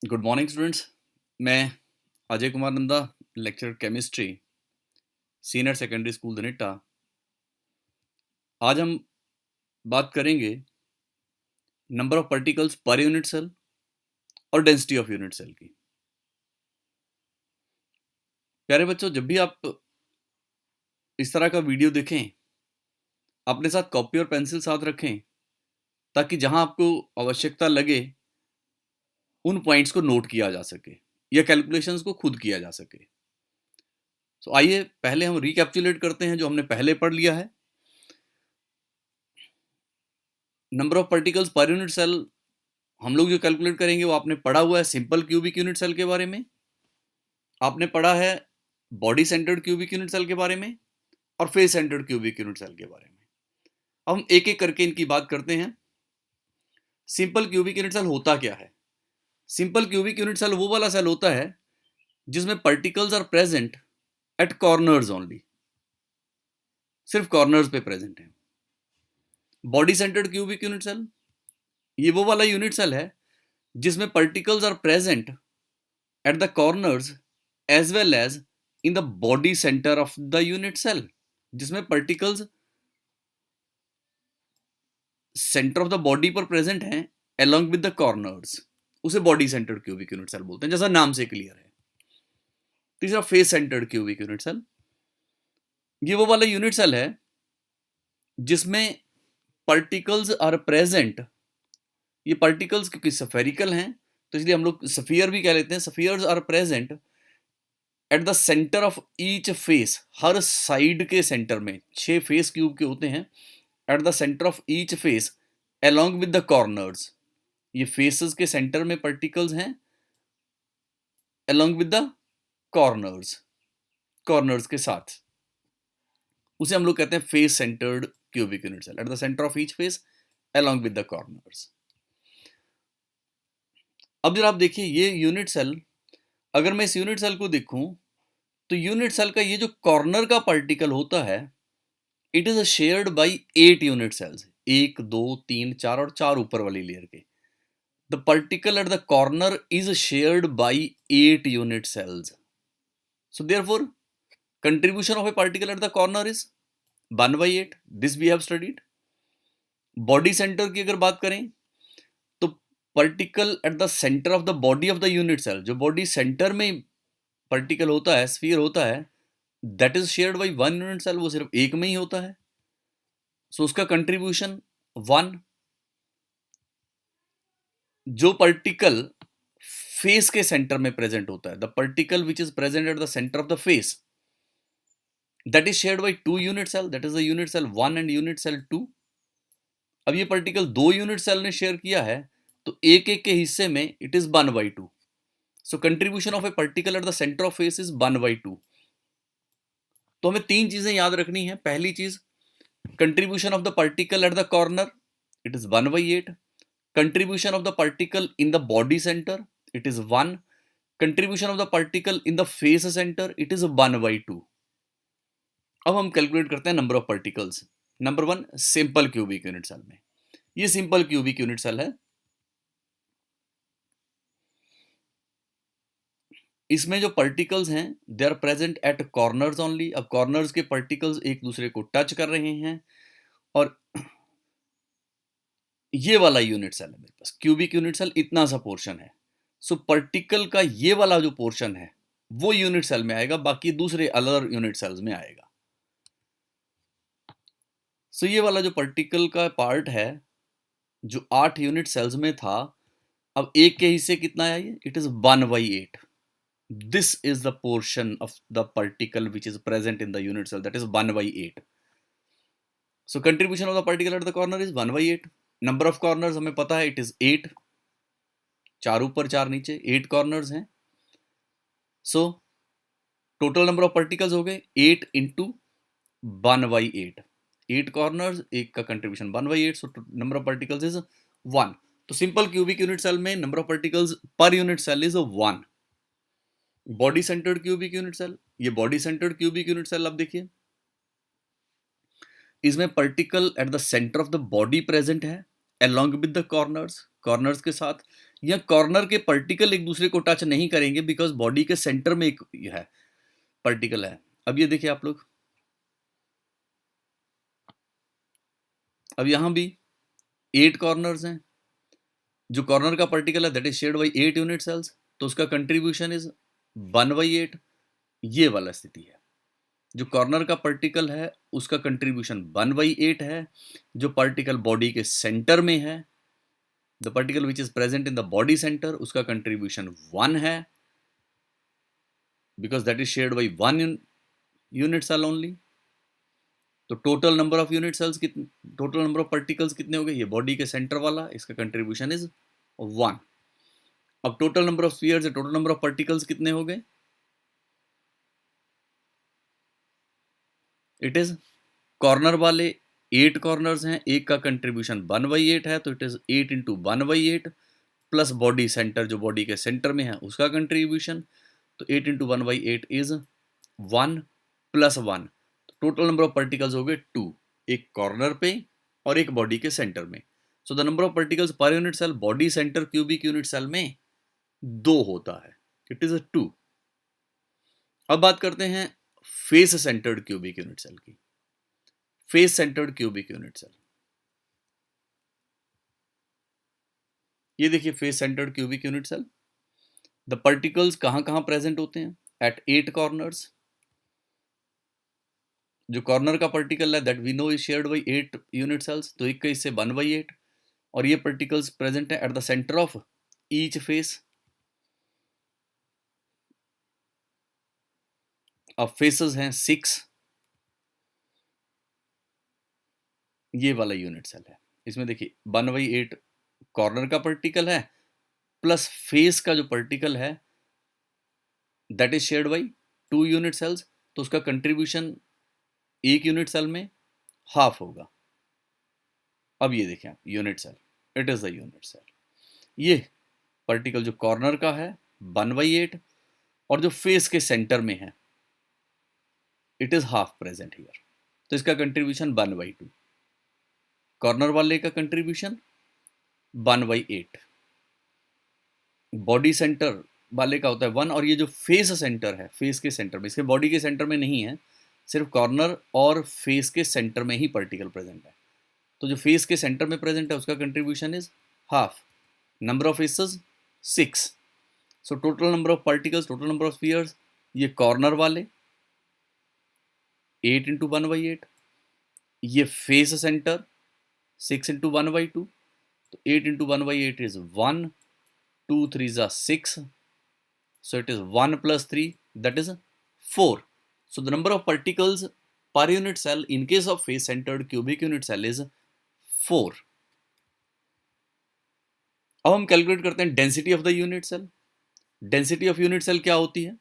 Good morning students. मैं Ajay Kumar Nanda, lecturer chemistry, senior secondary school Dhanitta. आज हम बात करेंगे नंबर ऑफ पार्टिकल्स पर यूनिट सेल और डेंसिटी ऑफ यूनिट सेल की। प्यारे बच्चों, जब भी आप इस तरह का वीडियो देखें, अपने साथ कॉपी और पेंसिल साथ रखें ताकि जहां आपको आवश्यकता लगे उन पॉइंट्स को नोट किया जा सके या कैलकुलेशंस को खुद किया जा सके। तो आइए पहले हम रिकैप्चुलेट करते हैं जो हमने पहले पढ़ लिया है। नंबर ऑफ पार्टिकल्स पर यूनिट सेल हम लोग जो कैलकुलेट करेंगे वो आपने पढ़ा हुआ है सिंपल क्यूबिक यूनिट सेल के बारे में, आपने पढ़ा है body centred cubic unit cell के बारे में और face centred cubic unit cell के बारे में। अब हम एक एक करके इनकी बात करते हैं। सिंपल क्यूबिक यूनिट सेल होता क्या है? सिंपल क्यूबिक यूनिट सेल वो वाला सेल होता है जिसमें particles are present at corners only, सिर्फ कॉर्नर्स पे प्रेजेंट है। Body centred cubic unit cell ये वो वाला यूनिट सेल है जिसमें particles are present at the corners as well as in the body centre of the unit cell, जिसमें particles centre of the body पर present हैं along with the corners, उसे body centred cubic unit cell बोलते हैं, जैसा नाम से clear है। तीसरा face centred cubic unit cell, ये वो वाला यूनिट सेल है जिसमें पार्टिकल्स आर प्रेजेंट। ये पार्टिकल्स क्योंकि सफेरिकल हैं तो इसलिए हम लोग सफियर भी कह लेते हैं। Spheres are present at the centre of each face, हर साइड के सेंटर में 6 फेस क्यूब के होते हैं। At the centre of each face along with the corners, ये फेसेस के सेंटर में पार्टिकल्स हैं along with the corners, corners के साथ, उसे हम लोग कहते हैं face centred cubic unit cell. At the centre of each face along with the corners. अब जरा आप देखिए ये यूनिट सेल, अगर मैं इस यूनिट सेल को देखूं तो यूनिट सेल का ये जो कॉर्नर का पार्टिकल होता है it is shared by 8 unit cells, 1 2 3 4 और 4 ऊपर वाली लेयर के। The particle at the corner is shared by 8 unit cells. So therefore, contribution of a particle at the corner is 1 by 8. This we have studied. Body center की अगर बात करें तो particle at the center of the body of the unit cell, जो body center में particle होता है, sphere होता है, that is shared by 1 unit cell, वो सिर्फ एक में ही होता है। So उसका contribution 1। जो पार्टिकल फेस के सेंटर में प्रेजेंट होता है, the particle which is present at the centre of the face, that is shared by 2 unit cell, that is the unit cell 1 and unit cell 2। अब ये particle 2 unit cell ने share किया है तो एक एक के हिस्से में it is 1/2। So contribution of a particle at the centre of face is 1/2। तो हमें 3 चीजें याद रखनी है। पहली चीज, contribution of the particle at the corner it is 1/8। contribution of the particle in the body center it is 1। contribution of the particle in the face center it is 1/2। अब हम कैलकुलेट करते हैं number of particles. Number 1 simple cubic unit cell में, ये simple cubic unit cell है, इसमें जो particles हैं they are present at corners only. अब कॉर्नर्स के पार्टिकल्स एक दूसरे को टच कर रहे हैं और ये वाला यूनिट सेल है मेरे पास, क्यूबिक यूनिट सेल इतना सा पोर्शन है। सो पार्टिकल का ये वाला जो पोर्शन है वो यूनिट सेल में आएगा, बाकी दूसरे अलग यूनिट सेल्स में आएगा। सो ये वाला जो पार्टिकल का पार्ट है जो 8 यूनिट सेल्स में था, अब एक के हिस्से कितना है ये, it is 1/8। This is the portion of the particle which is present in the unit cell, that is 1/8। So contribution of the particle at the corner is 1/8। Number of corners हमें पता है इट इज 8, 4 ऊपर 4 नीचे, 8 corners हैं। So total number of particles हो गए 8 into 1/8। 8 corners, एक का contribution 1/8, so number of particles is 1। तो सिंपल क्यूबिक यूनिट सेल में नंबर ऑफ पार्टिकल्स पर unit cell is 1। Body centred cubic unit cell, ये body centred cubic unit cell आप देखिए, इसमें particle at the centre of the body present है along with the corners, corners के साथ। या कॉर्नर के पार्टिकल एक दूसरे को टच नहीं करेंगे बिकॉज बॉडी के सेंटर में एक है पार्टिकल है। अब ये देखिए आप लोग, अब यहां भी 8 कॉर्नर्स हैं, जो कॉर्नर का पार्टिकल है that is shared by 8 unit cells, तो उसका कंट्रीब्यूशन इज 1/8। ये वाला स्थिति है, जो कॉर्नर का पार्टिकल है उसका कंट्रीब्यूशन 1/8 है, जो पार्टिकल बॉडी के सेंटर में है, the particle which is present in the body centre, उसका कंट्रीब्यूशन 1 है because that is shared by 1 unit cell only. तो total number of unit cells कितने, टोटल नंबर ऑफ पार्टिकल्स कितने हो गए, ये बॉडी के सेंटर वाला, इसका कंट्रीब्यूशन इज 1। अब total number of spheres, total number of particles कितने हो गए, इट इज कॉर्नर वाले 8 कॉर्नर्स हैं, एक का कंट्रीब्यूशन 1/8 है, तो it is 8 into 1/8 plus body centre, जो बॉडी के सेंटर में है उसका कंट्रीब्यूशन, तो 8 into 1/8 is 1 plus 1, total number of particles हो गए 2, एक कॉर्नर पे और एक बॉडी के सेंटर में। So the number of particles पर unit cell body centre cubic unit cell में 2 होता है, इट इज अ 2। अब बात करते हैं face centred cubic unit cell की। Face centred cubic unit cell, ये देखिए face centred cubic unit cell, the particles कहां कहां प्रेजेंट होते हैं, एट 8 कॉर्नर्स, जो कॉर्नर का पार्टिकल है that we know is shared by 8 unit cells, तो एक का इससे 1/8, और ये पार्टिकल्स प्रेजेंट है at the centre of each face. अब फेसेस हैं 6, ये वाला यूनिट सेल है, इसमें देखिए 1/8 कॉर्नर का पार्टिकल है प्लस फेस का जो पार्टिकल है that is shared by 2 unit cells, तो उसका कंट्रीब्यूशन एक यूनिट सेल में हाफ होगा। अब ये देखें आप unit cell, it is the unit cell, ये पार्टिकल जो कॉर्नर का है 1/8 और जो फेस के सेंटर में है it is half present here, तो इसका कंट्रीब्यूशन 1/2, कॉर्नर वाले का कंट्रीब्यूशन 1/8, बॉडी सेंटर वाले का होता है 1, और ये जो फेस सेंटर है, फेस के सेंटर में, इसके बॉडी के सेंटर में नहीं है, सिर्फ कॉर्नर और फेस के सेंटर में ही पार्टिकल प्रेजेंट है, तो जो फेस के सेंटर में प्रेजेंट है उसका contribution is half, number of faces 6, so total number of particles, total number of spheres, ये कॉर्नर वाले 8 इंटू 1/8, ये फेस सेंटर 6 इंटू 1/2, तो 8 into 1/8 is 1, 2 3 is 6, so it is 1 plus 3, that is 4. So the number of particles per unit cell in case of face centered cubic unit cell is 4. अब हम calculate करते हैं density of the unit cell. Density of unit cell क्या होती है,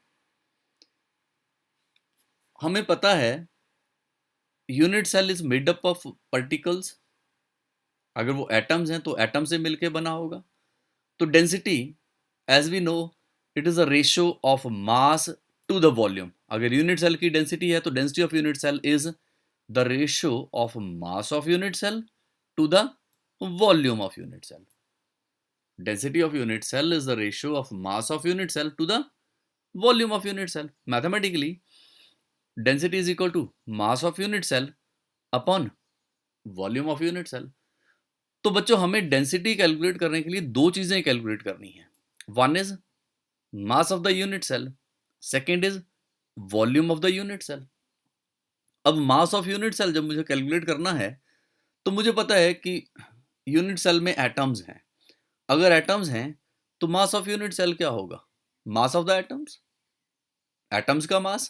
हमें पता है unit cell is made up of particles, अगर वो एटम्स हैं तो एटम से मिलके बना होगा, तो density as we know it is a ratio of mass to the volume. अगर यूनिट सेल की डेंसिटी है तो density of unit cell is the ratio of mass of unit cell to the volume of unit cell. Density of unit cell is the ratio of mass of unit cell to the volume of unit cell. Mathematically, density is equal to mass of unit cell upon volume of unit cell. तो बच्चों हमें density calculate करने के लिए दो चीजें calculate करनी है, one is mass of the unit cell, second is volume of the unit cell. अब मास ऑफ यूनिट सेल जब मुझे कैलकुलेट करना है तो मुझे पता है कि यूनिट सेल में एटम्स हैं, अगर एटम्स हैं तो मास ऑफ यूनिट सेल क्या होगा, मास ऑफ द एटम्स, एटम्स का मास,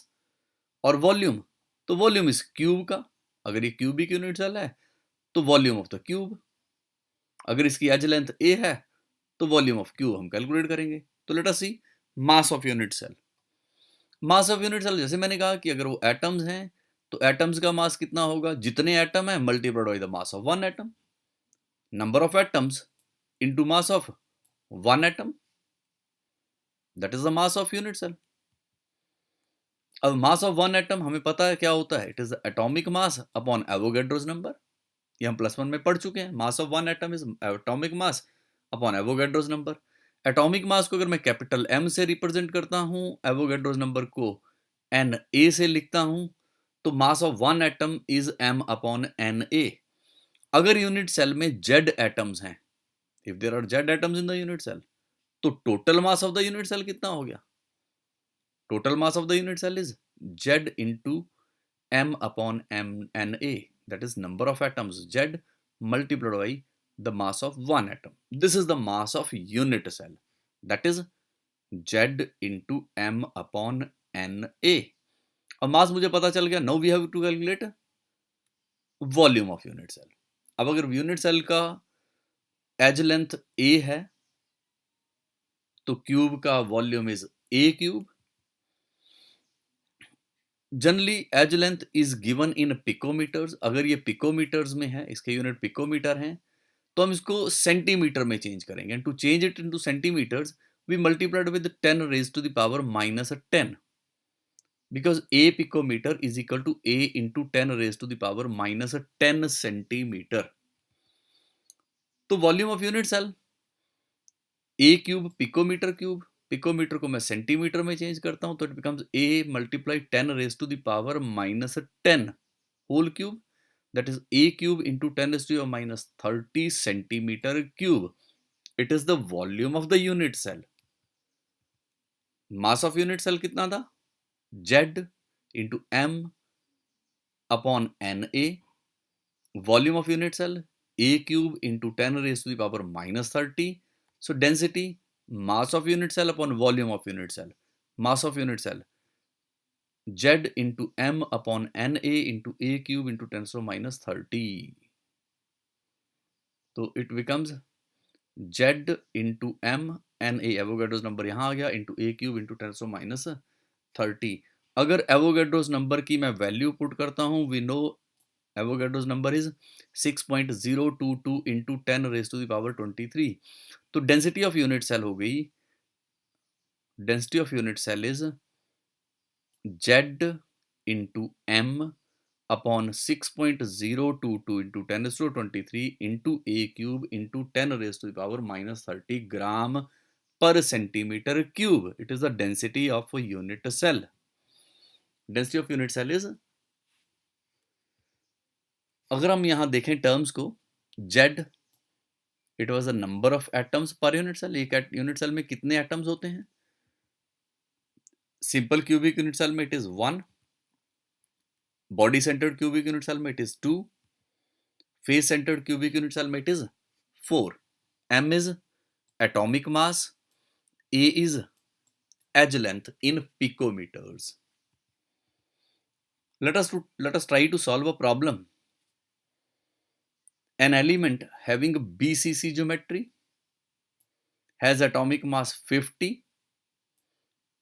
और वॉल्यूम, तो वॉल्यूम इस क्यूब का, अगर ये क्यूबिक यूनिट सेल है तो वॉल्यूम ऑफ द क्यूब, अगर इसकी एज लेंथ ए है तो वॉल्यूम ऑफ क्यूब हम कैलकुलेट करेंगे। तो let us see mass of unit cell. Mass of unit cell जैसे मैंने कहा कि अगर वो एटम्स हैं तो एटम्स का मास कितना होगा, जितने एटम है multiplied by the mass of one atom, number of atoms into mass of one atom, that is the mass of unit cell. अब मास ऑफ वन एटम हमें पता है क्या होता है, it is atomic mass upon Avogadro's number, ये हम +1 में पढ़ चुके हैं, मास of one atom is atomic mass upon Avogadro's number. Atomic mass को अगर मैं कैपिटल M से रिप्रेजेंट करता हूं, एवोगैड्रोस नंबर को Na से लिखता हूं, तो mass of one atom is M upon Na। अगर यूनिट सेल में Z एटम्स हैं, if there are Z atoms in the unit cell, तो total mass of the unit cell कितना हो गया? Total mass of the unit cell is Z into M upon Na, that is number of atoms Z multiplied by the mass of one atom. This is the mass of unit cell, that is Z into M upon Na. अब मास मुझे पता चल गया. Now we have to calculate volume of unit cell. अब अगर unit cell का edge length A है, तो क्यूब का volume is A cube. Generally edge length is given in picometres. अगर ये पिकोमीटर्स में है, इसके यूनिट पिकोमीटर हैं, तो हम इसको सेंटीमीटर में चेंज करेंगे. And to change it into centimetres we multiplied with 10 raise to the power -10, because a picometer is equal to a into 10 raised to the power -10 centimetre. तो volume of unit cell a cube picometre cube. Picometre को मैं centimetre में change करता हूं, तो it becomes a multiply 10 raise to the power -10 whole cube. That is a cube into 10 raised to the -30 centimeter cube. It is the volume of the unit cell. Mass of unit cell कितना था? Z into M upon Na. Volume of unit cell a cube into 10 raised to the power -30. So density, mass of unit cell upon volume of unit cell. Mass of unit cell Z into M upon Na into a cube into 10 to the -30. तो it becomes Z into M Na, Avogadro's number यहाँ आ गया, into A cube into 10 to the -30. अगर Avogadro's number की मैं value put करता हूँ, we know Avogadro's number is 6.022 into 10 raise to the power 23. तो density of unit cell हो गई, density of unit cell is Z into M upon 6.022 into 10 raised to 23 into a cube into 10 raised to the power -30 gram per centimeter cube. It is the density of a unit cell. Density of unit cell is, अगर हम यहां देखें terms को, Z it was the number of atoms per unit cell. एक unit cell में कितने atoms होते हैं? सिंपल क्यूबिक यूनिट सेल में it is 1. Body centred cubic unit cell में it is 2. Face centred cubic unit cell में it is 4. M is atomic mass, A is edge length in picometers. Let us try to solve a problem. An element having BCC geometry has atomic mass 50.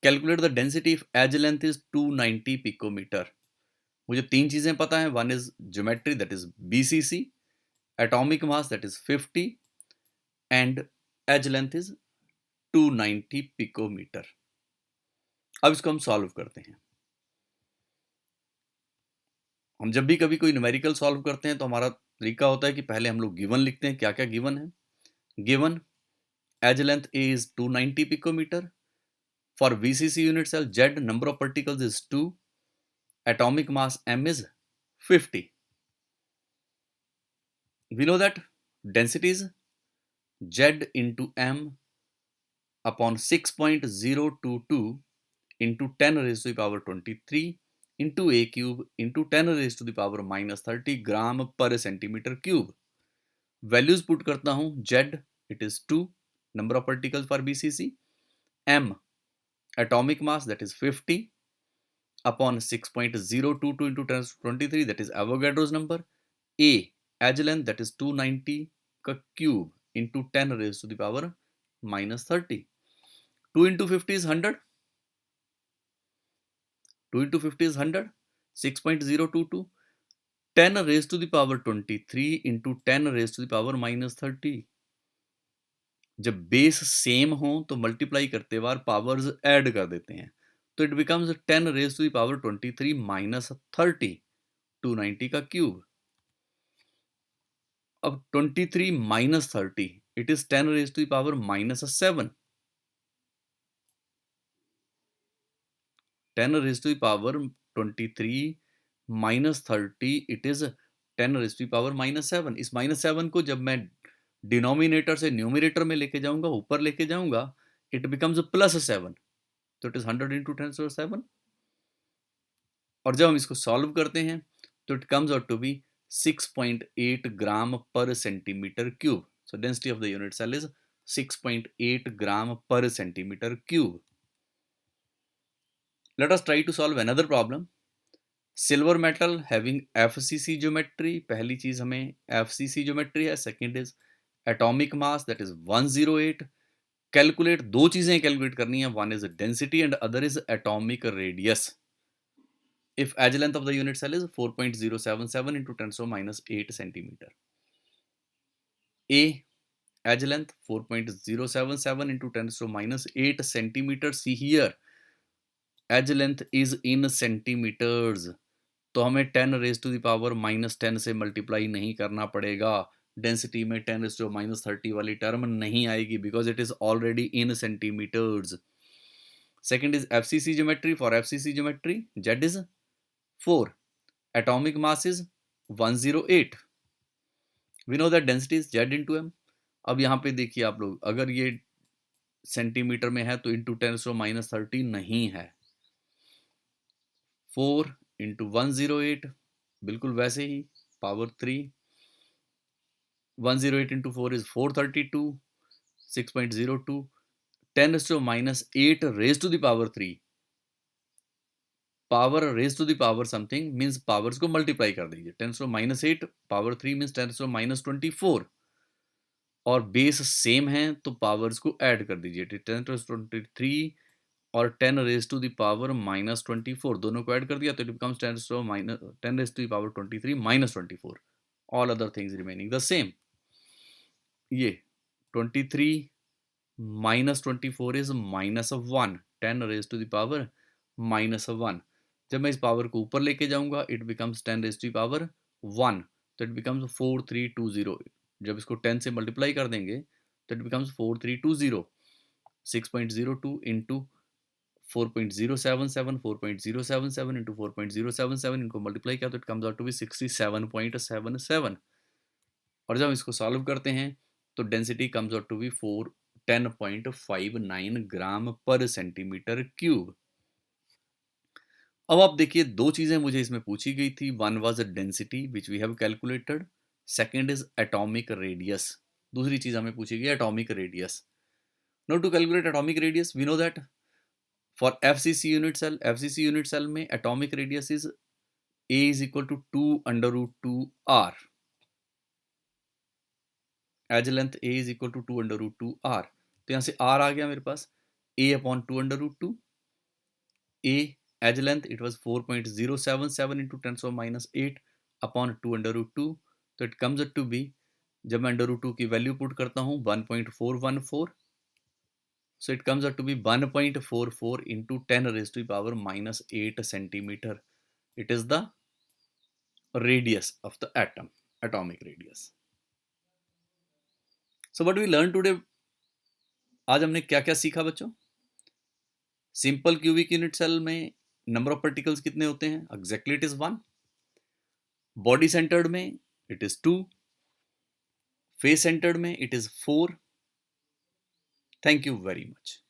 Calculate the density if edge length is 290 picometer. मुझे तीन चीजें पता है. One is geometry, that is BCC, atomic mass that is 50, and edge length is 290 picometre. अब इसको हम solve करते हैं. हम जब भी कभी कोई न्यूमेरिकल सॉल्व करते हैं, तो हमारा तरीका होता है कि पहले हम लोग गिवन लिखते हैं. क्या क्या गिवन है? Given edge length A is 290 picometer. For BCC unit cell, Z number of particles is 2. Atomic mass M is 50. We know that density is Z into M upon 6.022 into 10 raised to the power 23 into a cube into 10 raised to the power -30 gram per centimeter cube. Values put करता हूँ. Z it is 2, number of particles for BCC. M atomic mass that is 50 upon 6.022 into 10 to the 23, that is Avogadro's number. A edge length that is 290 का cube into 10 raised to the power -30. 2 into 50 is 100. 2 into 50 is 100. 6.022. 10 raised to the power 23 into 10 raised to the power -30. जब base same हो तो multiply करते बार powers add कर देते हैं, तो it becomes 10 raise to the power 23 -30, 290 का क्यूब. अब 23 -30, it is 10 raise to the power -7. 10 raised to the power 23 minus 30 it is 10 raised to the power minus 7. इस minus 7 को जब मैं डिनोमिनेटर से न्यूमिनेटर में लेके जाऊंगा, ऊपर लेके जाऊंगा, it becomes plus 7. तो it is 100 into 10 to the 7. और जब हम इसको सॉल्व करते हैं तो it comes out to be 6.8 gram per centimeter cube. So density of the unit cell is 6.8 gram per centimeter cube. Let us try to solve another problem. Silver metal having FCC geometry. पहली चीज हमें FCC geometry है. Second is atomic mass, that is 108. Calculate, दो चीजें calculate करनी है. One is density and other is atomic radius. If edge length of the unit cell is 4.077 into 10 to minus 8 centimeter. A, edge length 4.077 into 10 to minus 8 centimeter. See here, edge length is in centimeters. तो हमें 10 raised to the power minus 10 से multiply नहीं करना पड़ेगा. Density में 10 raised to minus 30 वाली term नहीं आएगी because it is already in centimeters. Second is FCC geometry. For FCC geometry, Z is 4. Atomic mass is 108. We know that density is Z into M. अब यहाँ पे देखिए आप लोग, अगर ये सेंटीमीटर में है तो इंटू 10 to minus 30 नहीं है. 4 into 108 बिल्कुल वैसे ही power 3. 108 into 4 is 432. 6.02. 10 to minus 8 raised to the power 3. Power raise to the power something means powers को मल्टीप्लाई कर दीजिए. 10 to minus 8 power 3 means 10 to minus 24. और बेस सेम है तो पावर्स को ऐड कर दीजिए. 10 to 23 और 10 raise to the power minus 24 दोनों को ऐड कर दिया तो it becomes 10 to minus 10 raise to the power 23 minus 24. All other things remaining the same. ये 23 minus 24 is minus of 1. 10 raise to the power minus of 1. जब मैं इस power को ऊपर लेके जाऊंगा it becomes 10 raise to the power 1. तो it becomes 4320. जब इसको 10 से मल्टीप्लाई कर देंगे तो इट बिकम्स 4320. 6.02 इंटू 4.077. 4.077 इंटू 4.077 इनको मल्टीप्लाई किया तो it comes out to be 67.77. और जब इसको सॉल्व करते हैं तो density comes out to be 10.59 gram per centimetre cube. अब आप देखिए, दो चीजें मुझे इसमें पूछी गई थी. One was a density which we have calculated. Second is atomic radius. दूसरी चीज हमें पूछी गई atomic radius. Now to calculate atomic radius we know that for FCC unit cell में atomic radius is a is equal to 2√2r. Edge length a is equal to 2√2r. तो यहां से r आ गया मेरे पास a upon 2√2. a edge length it was 4.077 into 10 to minus 8 upon 2√2. तो it comes out to be, जब मैं √2 की वैल्यू पुट करता हूँ 1.414. so it comes out to be 1.44 into 10 raised to the power minus 8 centimeter. It is the radius of the atom, atomic radius. So what we learned today, आज हमने क्या क्या सीखा बच्चों? सिंपल क्यूबिक यूनिट सेल में number of particles कितने होते हैं? Exactly it is 1. Body centred में इट इज 2. फेस सेंटर्ड में it is 4. Thank you very much.